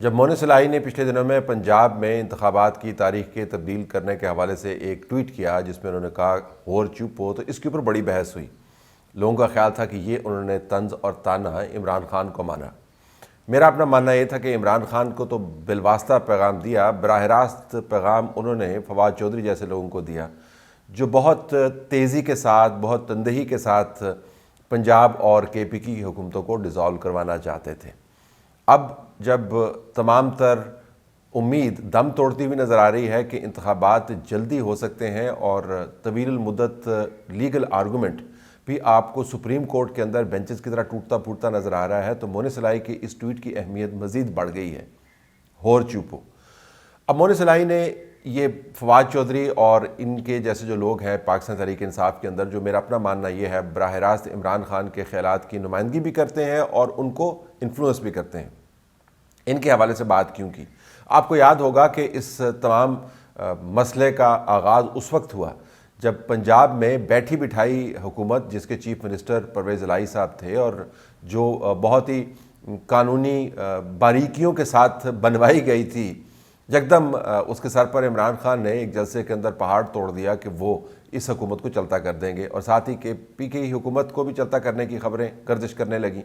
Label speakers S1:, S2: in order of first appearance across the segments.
S1: جب مونس الہی نے پچھلے دنوں میں پنجاب میں انتخابات کی تاریخ کے تبدیل کرنے کے حوالے سے ایک ٹویٹ کیا جس میں انہوں نے کہا غور چپ ہو، تو اس کے اوپر بڑی بحث ہوئی۔ لوگوں کا خیال تھا کہ یہ انہوں نے طنز اور طعنہ عمران خان کو مانا۔ میرا اپنا ماننا یہ تھا کہ عمران خان کو تو بالواسطہ پیغام دیا، براہ راست پیغام انہوں نے فواد چودھری جیسے لوگوں کو دیا جو بہت تیزی کے ساتھ، بہت تندہی کے ساتھ پنجاب اور کے پی کی حکومتوں کو ڈیزالو کروانا چاہتے تھے۔ اب جب تمام تر امید دم توڑتی ہوئی نظر آ رہی ہے کہ انتخابات جلدی ہو سکتے ہیں اور طویل المدت لیگل آرگومنٹ بھی آپ کو سپریم کورٹ کے اندر بینچز کی طرح ٹوٹتا پھوٹتا نظر آ رہا ہے، تو مونس الہی کی اس ٹویٹ کی اہمیت مزید بڑھ گئی ہے۔ ہور چوپو۔ اب مونس الہی نے یہ فواد چودھری اور ان کے جیسے جو لوگ ہیں پاکستان تحریک انصاف کے اندر، جو میرا اپنا ماننا یہ ہے براہ راست عمران خان کے خیالات کی نمائندگی بھی کرتے ہیں اور ان کو انفلوئنس بھی کرتے ہیں، ان کے حوالے سے بات کیوں کی؟ آپ کو یاد ہوگا کہ اس تمام مسئلے کا آغاز اس وقت ہوا جب پنجاب میں بیٹھی بٹھائی حکومت، جس کے چیف منسٹر پرویز الہی صاحب تھے اور جو بہت ہی قانونی باریکیوں کے ساتھ بنوائی گئی تھی، یکدم اس کے سر پر عمران خان نے ایک جلسے کے اندر پہاڑ توڑ دیا کہ وہ اس حکومت کو چلتا کر دیں گے، اور ساتھ ہی کے پی کی حکومت کو بھی چلتا کرنے کی خبریں گردش کرنے لگیں۔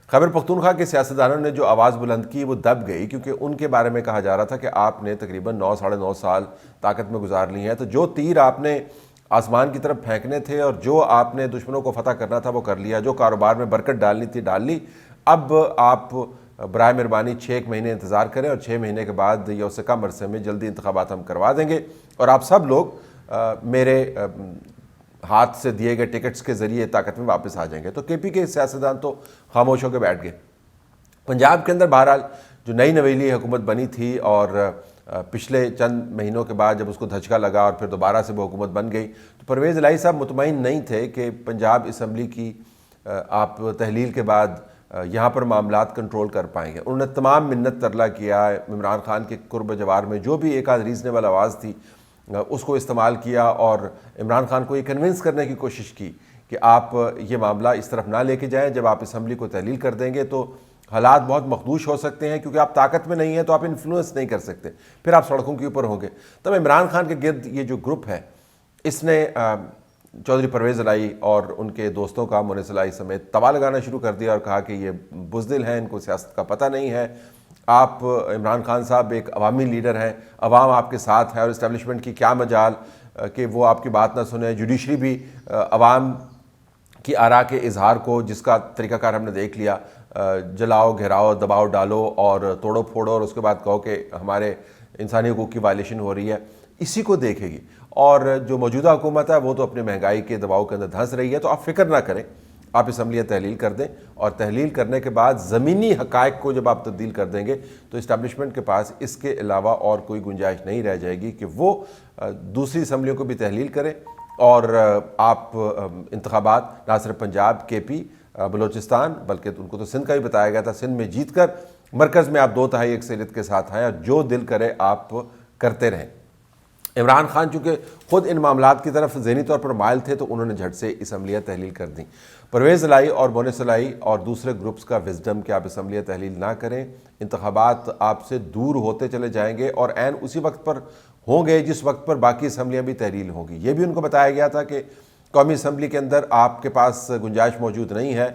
S1: خیبر پختونخوا کے سیاستدانوں نے جو آواز بلند کی وہ دب گئی، کیونکہ ان کے بارے میں کہا جا رہا تھا کہ آپ نے تقریباً 9 سال طاقت میں گزار لی ہیں، تو جو تیر آپ نے آسمان کی طرف پھینکنے تھے اور جو آپ نے دشمنوں کو فتح کرنا تھا وہ کر لیا، جو کاروبار میں برکت ڈالنی تھی ڈال لی۔ اب آپ برائے مہربانی 6 مہینے انتظار کریں، اور 6 مہینے کے بعد یا اس سے کم عرصے میں جلدی انتخابات ہم کروا دیں گے، اور آپ سب لوگ میرے ہاتھ سے دیے گئے ٹکٹس کے ذریعے طاقت میں واپس آ جائیں گے۔ تو کے پی کے سیاستدان تو خاموش ہو کے بیٹھ گئے۔ پنجاب کے اندر بہرحال جو نئی نویلی حکومت بنی تھی اور پچھلے چند مہینوں کے بعد جب اس کو دھچکا لگا اور پھر دوبارہ سے وہ حکومت بن گئی، تو پرویز الہی صاحب مطمئن نہیں تھے کہ پنجاب اسمبلی کی آپ تحلیل کے بعد یہاں پر معاملات کنٹرول کر پائیں گے۔ انہوں نے تمام منت ترلا کیا، عمران خان کے قرب جوار میں جو بھی ایک آدھ ریزنیبل آواز تھی اس کو استعمال کیا، اور عمران خان کو یہ کنونس کرنے کی کوشش کی کہ آپ یہ معاملہ اس طرف نہ لے کے جائیں، جب آپ اسمبلی کو تحلیل کر دیں گے تو حالات بہت مخدوش ہو سکتے ہیں، کیونکہ آپ طاقت میں نہیں ہیں تو آپ انفلوئنس نہیں کر سکتے، پھر آپ سڑکوں کے اوپر ہوں گے۔ تب عمران خان کے گرد یہ جو گروپ ہے، اس نے چودھری پرویز الہی اور ان کے دوستوں کا، مونس الہی سمیت، توا لگانا شروع کر دیا اور کہا کہ یہ بزدل ہیں، ان کو سیاست کا پتہ نہیں ہے۔ آپ عمران خان صاحب ایک عوامی لیڈر ہیں، عوام آپ کے ساتھ ہے، اور اسٹیبلشمنٹ کی کیا مجال کہ وہ آپ کی بات نہ سنیں۔ جوڈیشری بھی عوام کی آراء کے اظہار کو، جس کا طریقہ کار ہم نے دیکھ لیا، جلاؤ، گھیراؤ، دباؤ ڈالو اور توڑو پھوڑو، اور اس کے بعد کہو کہ ہمارے انسانی حقوق کی وائلیشن ہو رہی ہے، اسی کو دیکھے گی۔ اور جو موجودہ حکومت ہے وہ تو اپنے مہنگائی کے دباؤ کے اندر دھنس رہی ہے، تو آپ فکر نہ کریں، آپ اسمبلیاں تحلیل کر دیں، اور تحلیل کرنے کے بعد زمینی حقائق کو جب آپ تبدیل کر دیں گے تو اسٹیبلشمنٹ کے پاس اس کے علاوہ اور کوئی گنجائش نہیں رہ جائے گی کہ وہ دوسری اسمبلیوں کو بھی تحلیل کرے، اور آپ انتخابات نہ صرف پنجاب، کے پی، بلوچستان، بلکہ ان کو تو سندھ کا بھی بتایا گیا تھا، سندھ میں جیت کر مرکز میں آپ 2/3 اکثریت کے ساتھ آئیں، اور جو دل کرے آپ کرتے رہیں۔ عمران خان چونکہ خود ان معاملات کی طرف ذہنی طور پر مائل تھے، تو انہوں نے جھٹ سے اسمبلیاں تحلیل کر دیں۔ پرویز الہی اور مونس الہی اور دوسرے گروپس کا وزڈم کہ آپ اسمبلیاں تحلیل نہ کریں، انتخابات آپ سے دور ہوتے چلے جائیں گے، اور عین اسی وقت پر ہوں گے جس وقت پر باقی اسمبلیاں بھی تحلیل ہوں گی۔ یہ بھی ان کو بتایا گیا تھا کہ قومی اسمبلی کے اندر آپ کے پاس گنجائش موجود نہیں ہے،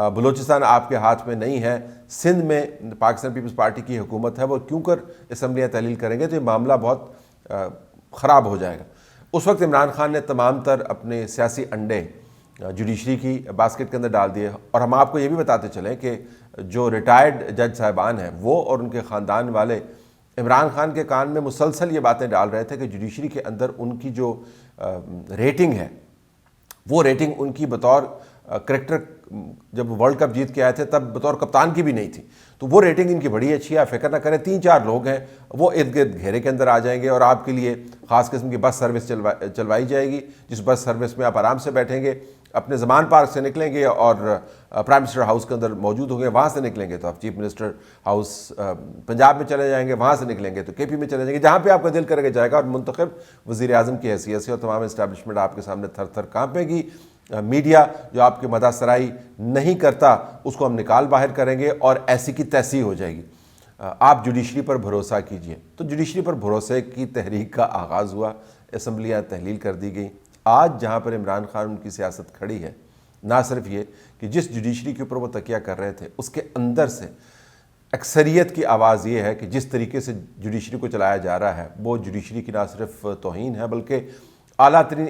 S1: بلوچستان آپ کے ہاتھ میں نہیں ہے، سندھ میں پاکستان پیپلز پارٹی کی حکومت ہے، وہ کیوں کر اسمبلیاں تحلیل کریں گے، تو یہ معاملہ بہت خراب ہو جائے گا۔ اس وقت عمران خان نے تمام تر اپنے سیاسی انڈے جوڈیشری کی باسکٹ کے اندر ڈال دیے، اور ہم آپ کو یہ بھی بتاتے چلیں کہ جو ریٹائرڈ جج صاحبان ہیں وہ اور ان کے خاندان والے عمران خان کے کان میں مسلسل یہ باتیں ڈال رہے تھے کہ جوڈیشری کے اندر ان کی جو ریٹنگ ہے، وہ ریٹنگ ان کی بطور کریکٹر، جب ورلڈ کپ جیت کے آئے تھے تب بطور کپتان کی بھی نہیں تھی، تو وہ ریٹنگ ان کی بڑی اچھی ہے، آپ فکر نہ کریں۔ 3-4 لوگ ہیں، وہ ارد گرد گھیرے کے اندر آ جائیں گے، اور آپ کے لیے خاص قسم کی بس سروس چلوائی جائے گی، جس بس سروس میں آپ آرام سے بیٹھیں گے، اپنے زمان پارک سے نکلیں گے اور پرائم منسٹر ہاؤس کے اندر موجود ہوں گے، وہاں سے نکلیں گے تو آپ چیف منسٹر ہاؤس پنجاب میں چلے جائیں گے، وہاں سے نکلیں گے تو کے پی میں چلے جائیں گے، جہاں پہ آپ کا دل کرے گا جائے گا، اور منتخب وزیر اعظم کی حیثیت سے اور تمام اسٹیبلشمنٹ آپ کے سامنے تھر تھر کانپے گی۔ میڈیا جو آپ کی مداح سرائی نہیں کرتا اس کو ہم نکال باہر کریں گے، اور ایسی کی تیسی ہو جائے گی۔ آپ جوڈیشری پر بھروسہ کیجئے. تو جوڈیشری پر بھروسے کی تحریک کا آغاز ہوا, اسمبلیاں تحلیل کر دی گئیں. آج جہاں پر عمران خان ان کی سیاست کھڑی ہے, نہ صرف یہ کہ جس جوڈیشری کے اوپر وہ تکیہ کر رہے تھے اس کے اندر سے اکثریت کی آواز یہ ہے کہ جس طریقے سے جوڈیشری کو چلایا جا رہا ہے وہ جوڈیشری کی نہ صرف توہین ہے بلکہ اعلیٰ ترین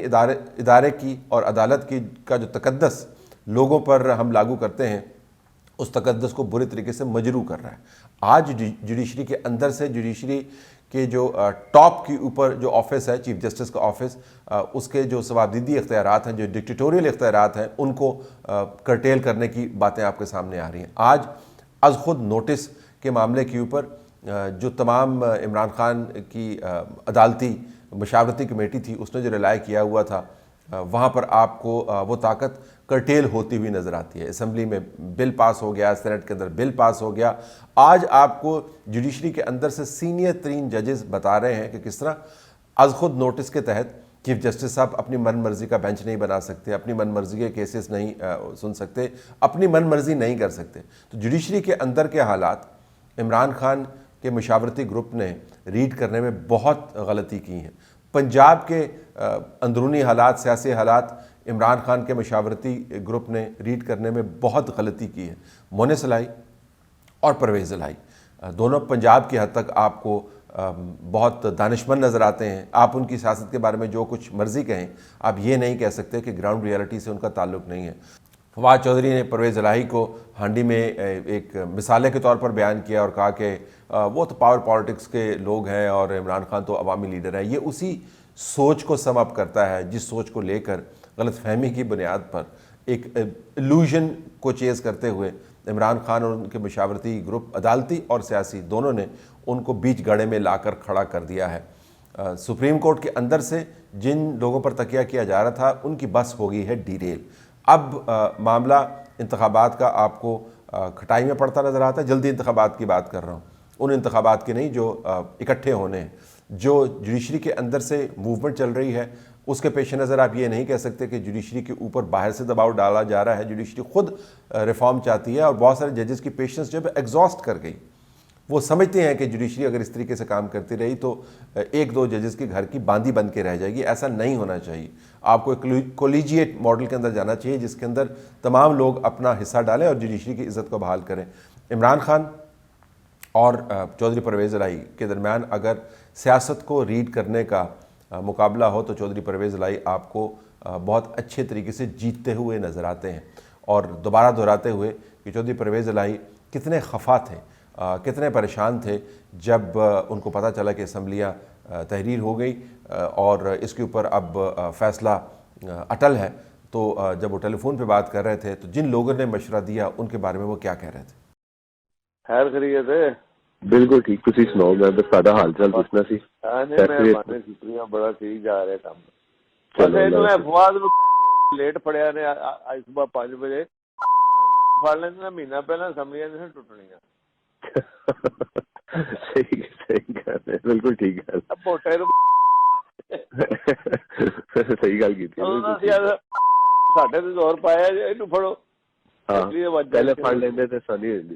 S1: ادارے کی اور عدالت کی کا جو تقدس لوگوں پر ہم لاگو کرتے ہیں اس تقدس کو برے طریقے سے مجروح کر رہا ہے. آج جوڈیشری کے اندر سے جوڈیشری کے جو ٹاپ کے اوپر جو آفس ہے چیف جسٹس کا آفس, اس کے جو ثوابدیدی اختیارات ہیں, جو ڈکٹیٹوریل اختیارات ہیں, ان کو کرٹیل کرنے کی باتیں آپ کے سامنے آ رہی ہیں. آج از خود نوٹس کے معاملے کے اوپر جو تمام عمران خان کی عدالتی مشاورتی کمیٹی تھی اس نے جو رائے کیا ہوا تھا, وہاں پر آپ کو وہ طاقت کرٹیل ہوتی ہوئی نظر آتی ہے. اسمبلی میں بل پاس ہو گیا, سینٹ کے اندر بل پاس ہو گیا. آج آپ کو جوڈیشری کے اندر سے سینئر ترین ججز بتا رہے ہیں کہ کس طرح از خود نوٹس کے تحت چیف جسٹس صاحب اپنی من مرضی کا بینچ نہیں بنا سکتے, اپنی من مرضی کے کیسز نہیں سن سکتے, اپنی من مرضی نہیں کر سکتے. تو جوڈیشری کے اندر کے حالات عمران خان کے مشاورتی گروپ نے ریڈ کرنے میں بہت غلطی کی ہیں. پنجاب کے اندرونی حالات, سیاسی حالات عمران خان کے مشاورتی گروپ نے ریڈ کرنے میں بہت غلطی کی ہے. مونس الہی اور پرویز الہی دونوں پنجاب کی حد تک آپ کو بہت دانشمند نظر آتے ہیں. آپ ان کی سیاست کے بارے میں جو کچھ مرضی کہیں, آپ یہ نہیں کہہ سکتے کہ گراؤنڈ ریالٹی سے ان کا تعلق نہیں ہے. فواد چودھری نے پرویز الہی کو ہانڈی میں ایک مثالے کے طور پر بیان کیا اور کہا کہ وہ تو پاور پالیٹکس کے لوگ ہیں اور عمران خان تو عوامی لیڈر ہے. یہ اسی سوچ کو سم اپ کرتا ہے جس سوچ کو لے کر غلط فہمی کی بنیاد پر ایک ایلوژن کو چیز کرتے ہوئے عمران خان اور ان کے مشاورتی گروپ عدالتی اور سیاسی دونوں نے ان کو بیچ گڑھے میں لا کر کھڑا کر دیا ہے. سپریم کورٹ کے اندر سے جن لوگوں پر تکیہ کیا جا رہا تھا ان کی بس ہو گئی ہے ڈیریل. اب معاملہ انتخابات کا آپ کو کھٹائی میں پڑتا نظر آتا ہے. جلدی انتخابات کی بات کر رہا ہوں, ان انتخابات کے نہیں جو اکٹھے ہونے ہیں. جو جوڈیشری کے اندر سے موومنٹ چل رہی ہے اس کے پیش نظر آپ یہ نہیں کہہ سکتے کہ جوڈیشری کے اوپر باہر سے دباؤ ڈالا جا رہا ہے. جوڈیشری خود ریفارم چاہتی ہے اور بہت سارے ججز کی پیشنس جو ہے ایگزاسٹ کر گئی. وہ سمجھتے ہیں کہ جوڈیشری اگر اس طریقے سے کام کرتی رہی تو ایک دو ججز کے گھر کی باندھی بن کے رہ جائے گی. ایسا نہیں ہونا چاہیے. آپ کو ایک کولیجیٹ ماڈل کے اندر جانا چاہیے جس کے اندر تمام لوگ اپنا حصہ ڈالیں اور جوڈیشری کی عزت کو بحال کریں. عمران خان اور چودھری پرویز الہی کے درمیان اگر سیاست کو ریڈ کرنے کا مقابلہ ہو تو چودھری پرویز الہی آپ کو بہت اچھے طریقے سے جیتتے ہوئے نظر آتے ہیں. اور دوبارہ دہراتے ہوئے کہ چودھری پرویز الہی کتنے خفا تھے, کتنے پریشان تھے جب ان کو پتہ چلا کہ اسمبلیاں تحریر ہو گئی اور اس کے اوپر اب فیصلہ اٹل ہے. تو جب وہ ٹیلی فون پہ بات کر رہے تھے تو جن لوگوں نے مشورہ دیا ان کے بارے میں وہ کیا کہہ رہے تھے؟
S2: خیر خیریت ہے؟
S3: بالکل ٹھیک. تسی سناؤ, میں بس سادہ حال چال پوچھنا سی.
S2: مہربانی شکریہ, بڑا ٹھیک جا رہے کام. بس اینو فواد لیٹ پڑیا نے اج صبح 5 بجے پڑ لیندے نا, مہینہ پہلا اسمبلیاں نہیں ٹوٹنیاں.
S3: صحیح کر رہے, بالکل ٹھیک ہے.
S2: موٹے
S3: صحیح گل کیتی
S2: ساڈے تے زور پایا جے اینو پھڑو,
S3: پہلے پڑھ لیندے تے سانی ہوندی.